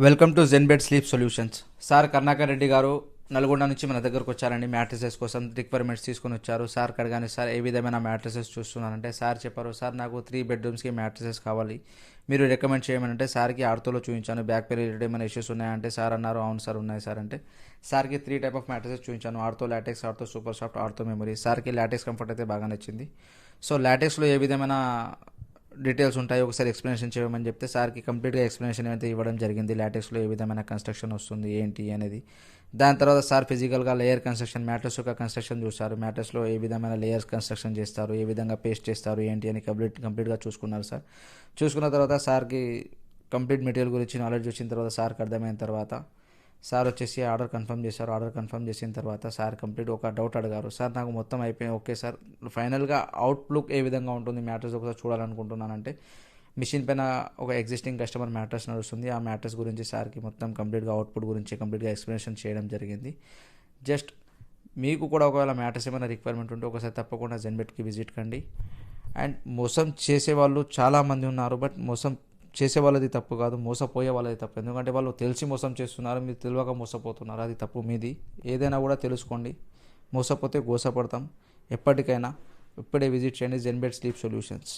Welcome to Zenbed sleep solutions. Sir Karnakar Reddy garu Nalgonda నుంచి మన దగ్గరకు వచ్చారండి. మ్యాట్రసెస్ కోసం రిక్వైర్మెంట్స్ తీసుకొని వచ్చారు. సార్ కడగానే సార్ ఏ విధమైన మ్యాట్రసెస్ చూస్తున్నారంటే సార్ చెప్పారు, సార్ నాకు 3 బెడ్రూమ్స్కి మ్యాట్రసెస్ కావాలి, మీరు రికమెండ్ చేయమనంటే సార్కి ఆర్తోలో చూపించాను. బ్యాక్ పెయిన్ రిలేటెడ్ ఏమైనా ఇష్యూస్ ఉన్నాయంటే సార్ అన్నారు అవును సార్ ఉన్నాయి సార్ అంటే సార్కి 3 టైప్ ఆఫ్ మ్యాట్రసెస్ చూపించాను. ఆర్తో లాటెక్స్, ఆర్తో సూపర్ సాఫ్ట్, ఆర్తో మెమరీ. సార్కి లాటెక్స్ కంఫర్ట్ అయితే బాగా నచ్చింది. సో లాటెక్స్లో ఏ విధమైన డీటెయిల్స్ ఉంటాయి ఒకసారి ఎక్స్ప్లెనేషన్ చేయమని చెప్తే సార్కి కంప్లీట్గా ఎక్స్ప్లెనేషన్ అయితే ఇవ్వడం జరిగింది. లాటెక్స్లో ఏ విధమైన కన్స్ట్రక్షన్ వస్తుంది ఏంటి అనేది. దాని తర్వాత సార్ ఫిజికల్గా లేయర్ కన్స్ట్రక్షన్, మ్యాట్రస్ యొక్క కన్స్ట్రక్షన్ చూస్తారు. మ్యాట్రస్లో ఏ విధమైన లేయర్స్ కన్స్ట్రక్షన్ చేస్తారు, ఏ విధంగా పేస్ట్ చేస్తారు ఏంటి అని కంప్లీట్గా చూసుకున్నారు సార్. చూసుకున్న తర్వాత సార్కి కంప్లీట్ మెటీరియల్ గురించి నాలెడ్జ్ వచ్చిన తర్వాత సార్కి అర్థమైన తర్వాత సార్ వచ్చేసి ఆర్డర్ కన్ఫర్మ్ చేశారు. ఆర్డర్ కన్ఫర్మ్ చేసిన తర్వాత సార్ కంప్లీట్ ఒక డౌట్ అడిగారు. సార్ నాకు మొత్తం అయిపోయింది, ఓకే సార్, ఫైనల్గా అవుట్లుక్ ఏ విధంగా ఉంటుంది మ్యాట్రస్ ఒకసారి చూడాలనుకుంటున్నానంటే మిషన్ పైన ఒక ఎగ్జిస్టింగ్ కస్టమర్ మ్యాట్రస్ నడుస్తుంది. ఆ మ్యాట్రస్ గురించి సార్కి మొత్తం కంప్లీట్గా అవుట్పుట్ గురించి కంప్లీట్గా ఎక్స్ప్లెనేషన్ చేయడం జరిగింది. జస్ట్ మీకు కూడా ఒకవేళ మ్యాట్రస్ ఏమైనా రిక్వైర్మెంట్ ఉంటే ఒకసారి తప్పకుండా జెన్బెట్కి విజిట్ కండి. అండ్ మోసం చేసేవాళ్ళు చాలామంది ఉన్నారు, బట్ మోసం చేసే వాళ్ళది తప్పు కాదు, మోసపోయే వాళ్ళది తప్పు. ఎందుకంటే వాళ్ళు తెలిసి మోసం చేస్తున్నారు, మీరు తెలియక మోసపోతున్నారు, అది తప్పు మీది. ఏదైనా కూడా తెలుసుకోండి, మోసపోతే గోసపడతాం. ఎప్పటికైనా ఇప్పుడే విజిట్ చేయండి జెన్బెడ్ స్లీప్ సొల్యూషన్స్.